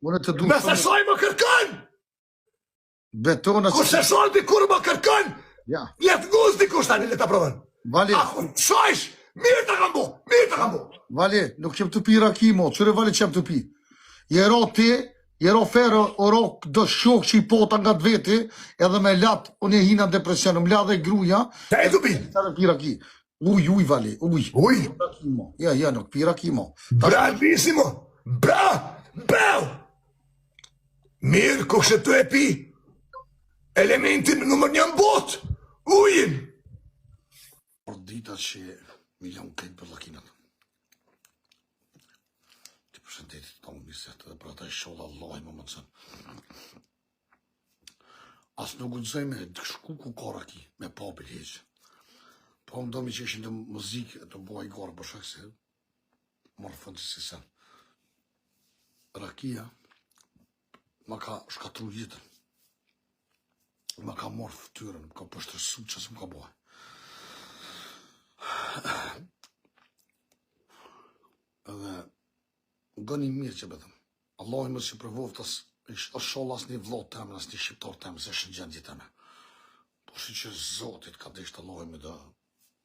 Unë të du Me se saj më kërkën! betona Kur se saj dikur më kërkën! Ja. Jetë nguz dikush tani, le ta provën. Vali, Akun, sajsh! Mirë të kam bo! Mirë të kam bo! Vali, nuk qem të pi raki mo, qëre Vali qem të pi. Jero ti, jero ferë, oro do shok që i pota nga të veti, edhe me lat, unë e hina depresion, më la dhe gruja. Ta e të pi! Ta dhe pi raki. Uj, Vali, uj. Uj! Raki mo. Ja, nuk pi raki mo. Bravissimo! Bravo! Mirë, kushe të e pi elementin nëmër një mbot, ujin. Por dita që milion këtë për lakinat. Të përshëndetit të më njëset dhe për ata i shola Allah më më të sënë. Asë nuk gudzoj me shku ku ka raki, me papil heqë. Po më do mi që ishin të muzikë e të bua i garë për shak se marë fëndë si sen. Rakia ma ka shkatru jetën. Ma ka marë ftyrën, ma ka pështërsu që së më ka bua. Edhe gëni mirë që betëm. Allah i më si përvovët është sholla asë një vlot temë, asë një shqiptar temë, se është gjendje teme. Po shi që Zotit ka deshtë Allah i me dhe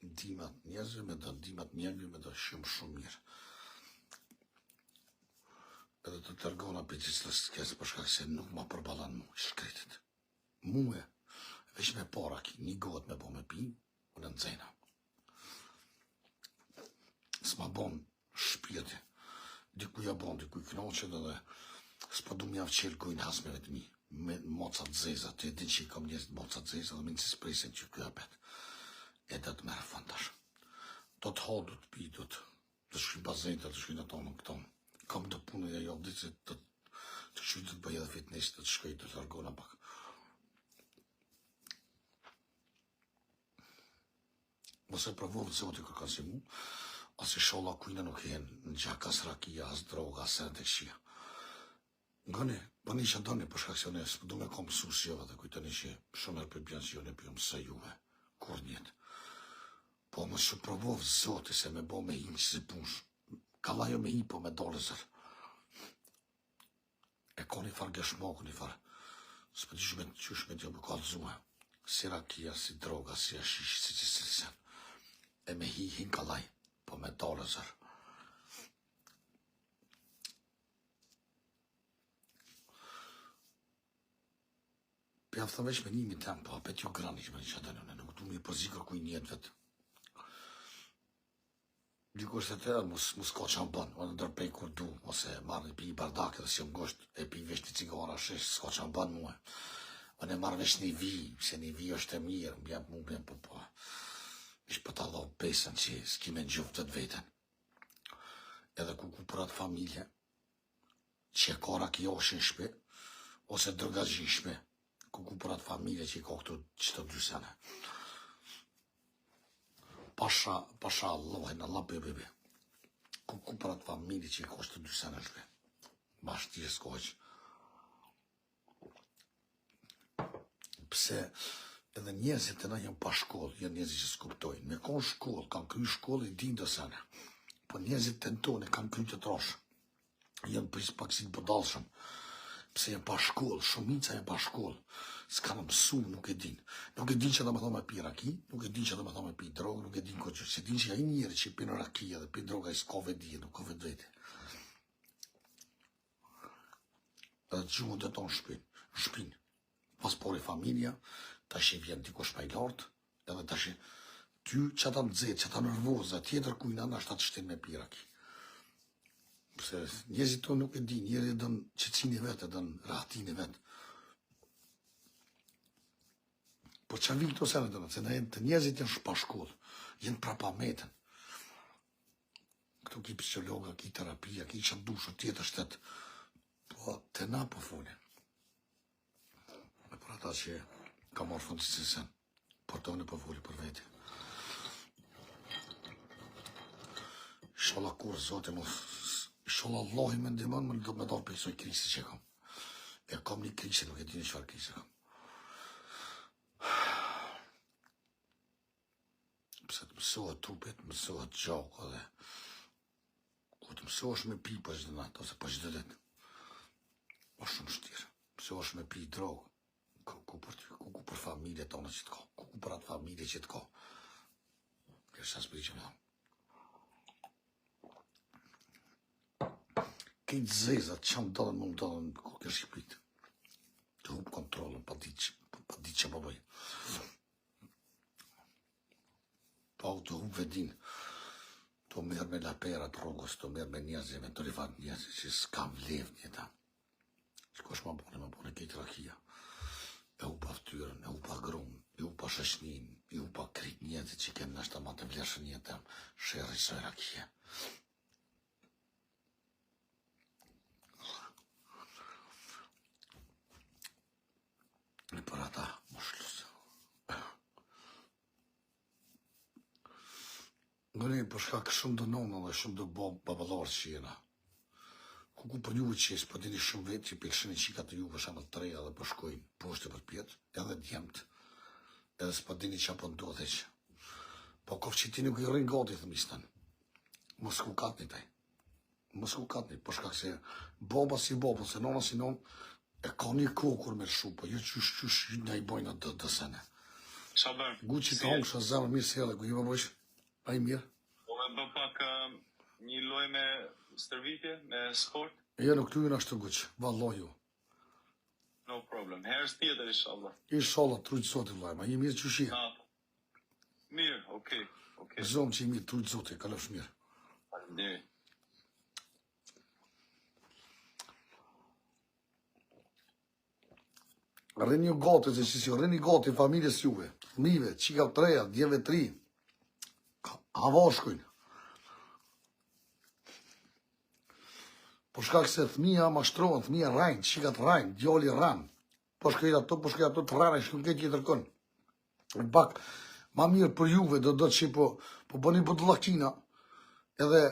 ndimat njerëzve, me dhe ndimat mjengve, me dhe shumë mirë. Edhe të tërgona për gjithës të kesë përshka se nuk ma përbalan mu, shkretit. Muë, veç me para ki, një gotë me bo me pi, unë në dzena. S'ma bon shpjeti, dikuj ja bon, dikuj knoqet edhe s'pa du mjavë qelë kujnë hasmeve të mi, me mocat zeza, të edin që i kam njështë mocat zeza dhe minë si sprejsen që kjo apet. E dhe të merë fantash. Do të ha, do të pi, do të shkrim bazente, të shkrim ato në këto. Kam të punë e jo, ditë të shkrim të bëjë dhe fitness, të shkrim të largona pak. Mëse provovë Zoti kërkan si mu, asë i sholla kujna nuk jenë në gjak as rakia, as droga, as sërë të këshia. Ngëne, bëni që ndoni për shkak se unë s'pë du me kom mësus jove dhe kujtoni që shumë për bjanë që unë për mësë juve, kur njetë. Po më së provovë Zoti se me bo me hinë që si punsh, kalla jo me hi po me dole zër. E ka një farë gëshmoku, një farë, s'pë di qysh me t'jo më kalëzue, si rakia, si droga, si ashish, si që si sen. E me hi hinë kallaj, po me dole zër. Për jam thëveç me njimi tem, po apet jo grani që me një qëtënë, nuk du me i përzikër kuj njetë vetë. Dikush të të mus ka që më bënë, unë ndërpej kur du, ose marrë një pi i bardake dhe si më gosht, e pi vesh një cigara shesh, s'ka që më bënë muhe. Unë e marrë vesh një vi, se një vi është e mirë, më jep mu bjen po. Ish për të allo pesën që s'ki me në gjuftë të vetën. Edhe ku për atë familje, që e ka raki oshin shpe, ose drëgazhi shpe, ku për atë familje që i ka këtu qëtë dy sene. Pasha Allahin, Allah bebe. Ku për atë familje që i ka qëtë dy sene shpe. Bash t'i e s'koq. Pse edhe njerëzit të na janë pa shkollë, janë njerëzit që s'kuptojnë. Me konë shkollë, kanë kry shkollë i din të sene. Po njerëzit të në tonë kanë kry të troshë. Janë pris paksin përdalshëm. Pse janë pa shkollë, shumica janë pa shkollë. S'kanë mësu, nuk e din. Nuk e din që da me thome pi raki, nuk e din që da me thome pi drogë, nuk e din ko që. Se din që ja i njëri që i pinë rakia dhe pi droga i s'ka vedije, nuk ka vedvete. Edhe gjuhën të tonë shpinë. Pas pori familja, ta shi vjen dikush pa i lartë, edhe ta shi ty që ata nëzet, që ata nërvoza, tjetër kujna në ashtë atë shtin me pi raki. Pse njerëzit tonë nuk e din, njerëzit dënë qëtësin e vetë, dënë rahatin e vetë. Po që vi këto sene dënë, se në jenë të njerëzit jenë shpa shkollë, jenë prapa metën. Këto ki psikologa, ki terapia, ki që ndushë, tjetër shtetë. Po të na po folin. E për ata që ka marrë fundë si sen, por të unë po foli për veti. Shola kur, zote mu, shola Allahi me ndimon, më do me dalë për isoj krisi që kam. E kam një krisi, nuk e dini qëfar krisi kam. Pse të mësohet trupit, mësohet gjakë edhe ku të mësohesh me pi për gjithë natë, ose për gjithë ditë. pse është me pi drogë. Ku për familje tonë që të ka, ku për atë familje që të ka. Kërës asë për që me. Këtë zezat që më dalën, më dalën, ku kërë Shqipërit. Të hupë kontrolën, pa di që më bëj. Pa të hupë vedin. Të merë me laperat rrugës, të merë me njerëzë, me të rifat njerëzë, që s'kam levë njëta. Shkosh më bone këtë rakia. E u pa ftyrën, e u pa grunë, e u pa shëshnin, e u pa krit njerëzit që kemë nështë të matë vleshën jetëm, shërë i së rakia. Në për ata, më shlusë. Ngëni, për shkak shumë të nonë dhe shumë të babalarë që jena. Ku për juve që jesë, për dini shumë vetë që pëllëshën e qika të juve shamë të treja dhe për shkojnë poshtë për pjetë, edhe djemët, edhe s'për dini që apë ndodhe që. Po kofë që ti nuk i rrinë gati, thëmë istën. Mos ku katni taj. Mos ku katni, për shkak se baba si baba, se nona si non, e ka një kokur me shu, po jo qysh në i bojnë atë dësene. Gu që të hongë shë zemë mirë se edhe, ku i më bëjsh, a i mirë. Po me bë pak një loj me stërvitje, me sport? Jo, nuk të ju në ashtë të guqë, valloj ju. No problem, herës tjetër, inshallah. Inshallah, trujtë zotit, vlaj, ma i mirë që shi. Mirë, okej. Zomë që i mirë, trujtë zotit, kalëfsh mirë. Faleminderit. Rrini ju gati, se që si rrini gati familjes juve, mive, qika treja, djeve tri, havashkujnë. Po shkak se thmija mashtrohen, thmija rajnë, qikat rajnë, djali rajnë. Po shkajt ato të rajnë, shkën këtë jetër kënë. Në pak, ma mirë për juve, do që po bëni për të lakina, edhe,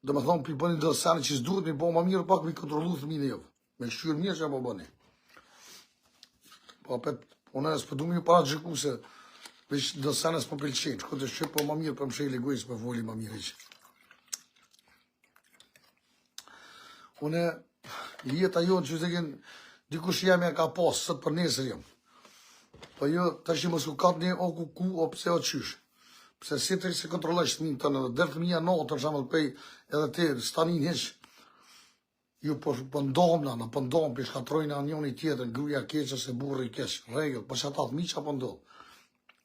do me thonë, për bëni dhe sani që s'duhet, mi po ma mirë pak mi kontrolu thmine jove. Me kështyrë mirë që po bëni. Po apet, unë e s'pëdu mi para të gjëku se, veç dhe sani s'po pëlqenë, shko të shqip po ma mirë për më shejli gojës, për voli ma mirë që. Une, jeta jonë që zëgjen, dikush jemi e ka pasë, sëtë për nesër jam. Po jo, të që më s'kukat një, o ku, o pse o qysh. Pse si të se kontrolaj shtëmin të në, dërë të mija në, të shamë të pej, edhe te, stanin heq, ju pëndohëm në pëndohëm, për shkatrojnë a njën i tjetër, gruja keqë, se burri keqë, regull, për që ata thmi që pëndohë.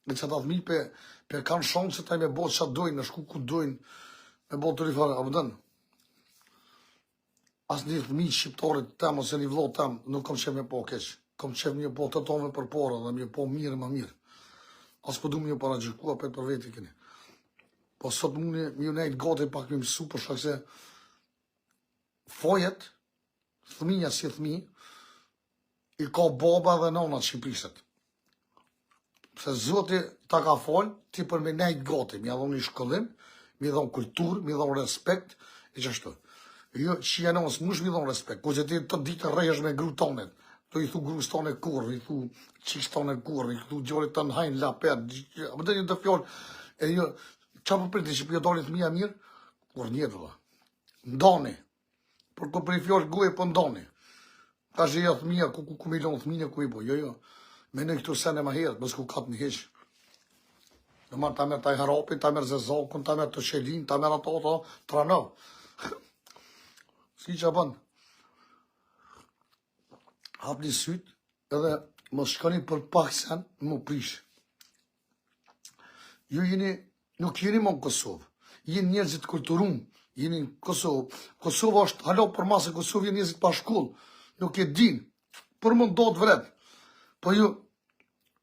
Dhe që ata thmi për kanë shonë që taj me botë që dojnë, në shku ku dojnë, me botë të rifarë, a vëdënë. Asë një thmi shqiptarit tem, ose një vlot tem, nuk kam qef me po keq. Kam qef një po të tonë për para, dhe një po mirë më mirë. Asë po du më një para gjykua, për veti këni. Po sot më një nejtë gati pak një mësu, për shak se fojet, thminja si thmi, i ka baba dhe nona të Shqipëriset. Se zoti ta ka folë, ti për me nejtë gati, mi adhon një shkollim, mi adhon kultur, mi adhon respekt, e qashtu. Jo, që janë nësë, më shmidhon respekt, ko që ti të ditë rejësh me gru tonet, të i thu gru tonet kur, i thu qish tonet kur, i thu gjorit të nëhajnë lapet, më të një të fjallë, e jo, qa për priti që për jodorit mija mirë, kur njetë dhe, ndoni, për të për i fjallë guje për ndoni, ta që jatë mija, ku milon thmine, ku i bo, jo, me në këtu sene ma herë, bësë ku katë një heqë, në marë ta merë taj harapin, ta merë zezakun, ta merë të shelin, ta merë ato, tranov. Si që bënë, hap një sytë edhe më shkoni për pak sen më prishë. Ju jeni, nuk jeni më në Kosovë, jeni njerëzit kulturum, jeni në Kosovë. Kosovë është, halo për masë Kosovë jeni njerëzit pa shkollë, nuk e din, për më ndodë vred. Po ju,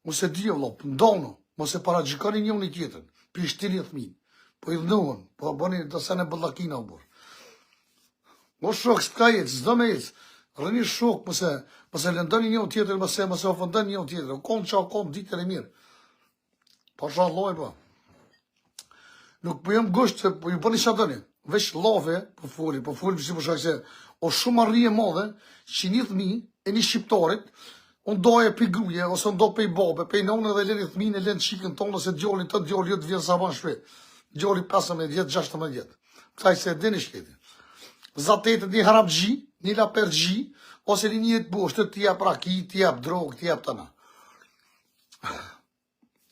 mos e di e vlop, ndono, mos e para gjikani një një tjetën, Prishtini thmin, po i dhënohen, po bëni të sene bëllakina u borë. Mos shok s'ka jetë, s'do me jetë, rëni shok, mëse lëndoni një tjetër, mëse ofëndën një tjetër, konë që konë ditër e mirë. Po shalloj, po. Nuk po jam gusht, po ju bëni shatëni, veç lave, po foli, si po shak se, o shumë arrije madhe, që një thmi, e një shqiptarit, unë doje për gruje, ose unë do për i babe, për i nënë edhe leni thmin, e leni qikën tonë, ose djolin të djolin, jo të vjenë saban shpet. Djolin 15-16. Këtaj se e dini shketi. Zatetet një harapgji, një lapergji, Ose një jetë boshtë, të jep raki, të jep drogë, të jep të na.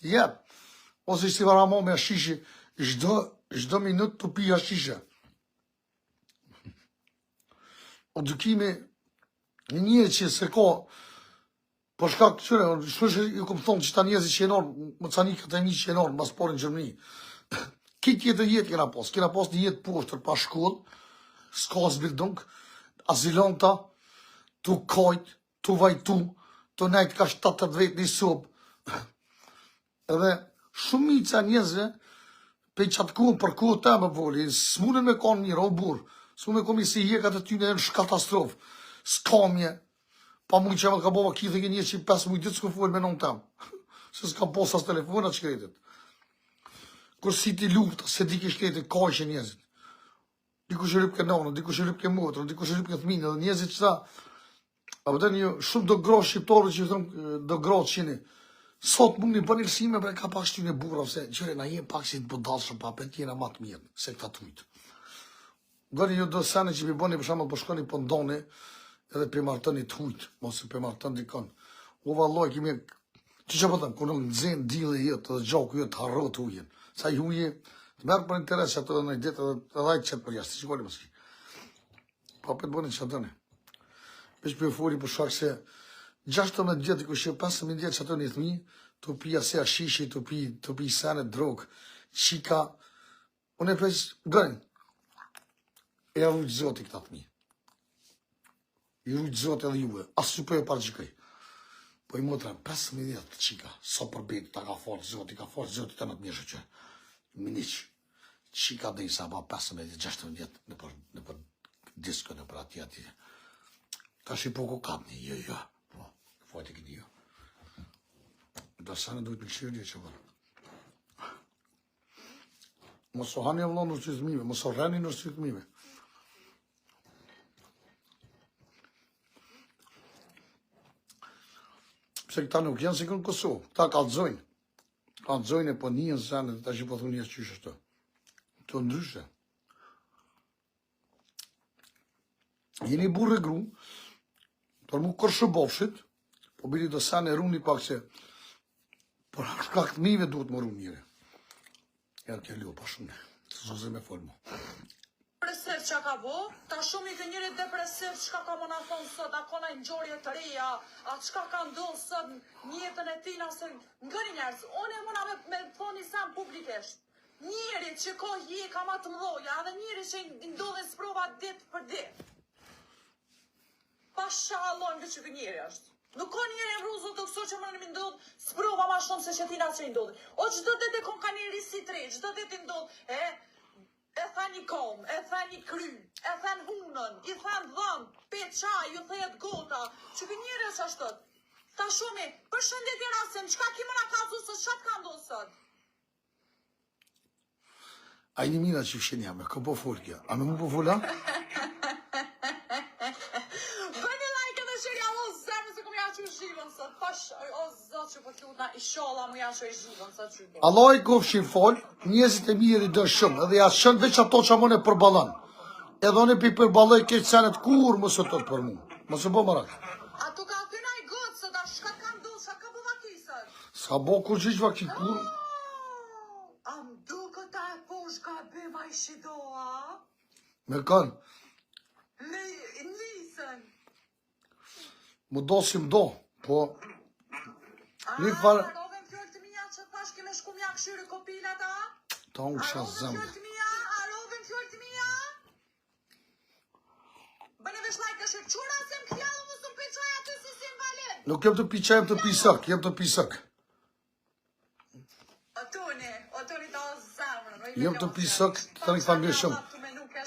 Jep. Ose si varamo me hashishi, çdo minutë të pi hashishe. O dukimi, një njerë që se ka, për shkak të qëre, shpesh ju kom thonë që ta njerëzit që jenon, më cani këtë e mi që jenon, mas porë në Gjermani. Këtë jetë kena pas një jetë poshtër pa shkollë, s'ka zbildunk, azilonta, tu kajt, tu vajtu, tu nejt ka 70 vetë një sobë. Edhe shumica njerëzve, pe qatë kohën për kohë të më voli, s'munën me konë mirë, o burë, s'munën me konë si jekat e ty në shkatastrofë, s'kamje, pa mujë që më ka bova kithë e një që 5 mujë ditë s'ku folë me nënë temë, se s'ka posas telefonat shkretit. Kur si ti lufta, se di ke shkretit, ka ishe njerëzit. Dikush e lyp ke nonën, dikush e lyp ke motrën, dikush e lyp ke thminë, dhe njerëzit që ta, a pëtën një shumë do gra shqiptarë që thëmë do gra të qini, sot mund një bën ilësime, bre ka pak shtyne burra, se qëre na jem pak si të budalshëm, pa për tjena ma të mirë, se këta tujtë. Gëri ju do sene që pi bëni për shamë për shkoni për ndoni, edhe për martëni të hujtë, mos për martën dikon. U valloj, kemi, që pëtëm, kërë në nëzën dile jetë, dhe gjaku jetë harro të hujen. Sa i huje, të merë për interes që ato dhe në i ditë, edhe ajtë qëtë për jashtë, që koni mëski. Pa për të bëni që atëne. Pesh për fori për shak se 16 vjetë, ku shë 15 vjetë që ato një thmi, të pi ase ashishi, të pi sene, drogë, qika. Unë e pesh, gërin, e rrujtë zoti këta thmi. I rrujtë zoti edhe juve, asë që për e parë gjikaj. Po i motra, 15 vjetë të qika, so për betë, ta ka forë zoti të në të mjeshë që. Miniq, qika dhe i sa ba 15 vjetë, 16 vjetë në për disko, në për ati. Ta shi po ku kam një, jo. Po, fojtë e këti jo. Da sana duhet me qërë një që bërë. Mos o hani e vlonë në sytëmive, mos o reni në sytëmive. Pse këta nuk janë si kënë Kosovë, këta kalëzojnë e po njën zanë dhe ta që po thunë njës qysh është. Të ndryshe. Jeni burë e gru, për mu kërshëbofshit, po bili do sanë e runi pak që për shkak të mive duhet më runë njëre. Janë kja lio pa shumë, të zoze me folë mu. Depresiv që ka bo, ta shumë i të njëri depresiv që ka më në thonë sot, a kona i njërje të reja, a qka ka ndonë sot njëtën e tina, se ngëri njerës, unë e mëna me thonë i samë publikisht, njëri që ka jeka ma të mdoja, edhe njëri që i ndodhe sprova ditë për ditë. Pasha allojnë dhe që për njëri është. Nuk ka njëri e vruzën të këso që më në mi ndodhë sprova ma shumë se që tina që i ndodhë. O qdo dhe dhe kom ka një risi të rejë, qdo dhe të ndodhë, e tha një kom, e tha një kry, e tha në hunën, i tha në dhëmë, pe qaj, ju thejet gota, që për njëri është ashtët. Ta shumë, për shëndetje rasim, qka ki më nga ka zu sot, qatë ka ndonë sot? A i një mina që fshin jam, ka po folë kja, a me mu po fola? Bëni like edhe shirja, o zemë, se kom ja që i zhivën sot, pash, o zot që po t'lutna, i shola mu ja që i zhivën sot që i bërë. Allah i kofshin folë, njëzit e mirë i dërë shumë, edhe ja shënë veç ato që amone përbalan. Edhe one pi përbaloj këtë senet kur më së tëtë për mu. Më së bo më rakë. A tu ka thina i gotë sot, a shka ka ndonë, shka ka bëva kisër? Ska bo kur gjyq vaki kur. A mdu këta e posh ka bëma i shidoa? Me kanë, Nisën. mu do si më do, po, një A farë, rovën fjollë të mija që thash kime shku mja këshyri kopila ta? ta unë kësha zemë. A rovën fjollë të mija? Bëni vesh like është qura se më kjallë më së pëqaj atë si si invalid. Nuk jem të piqa, jem të pisak, jem të pisak. Otoni ta o zamrën. Jem të pisak, të një thamë shumë.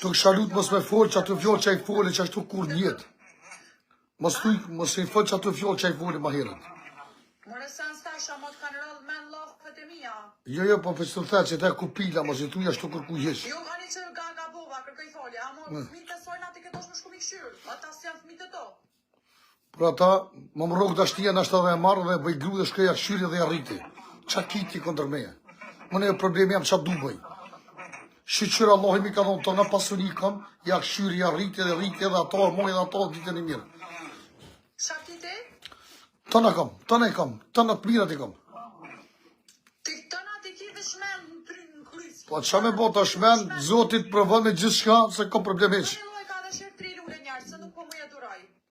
Të kësha lutë mos me folë që atë fjollë që a i folë që ashtu kur njetë. Mos i folë që atë fjollë që a i folë ma herët. More sen stasha mot kanë rëllë men lafët e mija. Jo, po për të thërë që ta e kupila, mos i tuja ashtu kërku jesh. Jo, ani që ga bova, kërkoj folja, amo fmite sojnë ati këtosh më shku mi këshyrë, ata si janë fmite to. Për ata, më më rogë dashtia në ashtë dhe e marrë dhe bëj gru dhe shkreja këshyri dhe arriti. Qa kiti këndër meje? Më ne problemi jam qa du bëj. Shqyqyra Allah i mi ka dhonë të në pasuri kam, ja këshyri, ja rriti dhe rriti edhe ato, moj edhe ato, ditën e mirë. Shapite? Tona kom, tona i kom, tona të mirat i kom. Ti tëna ti ki dhe shmen në kryz. Po qa me bo të shmen, zotit provon me gjithë shka, se kom problem heq.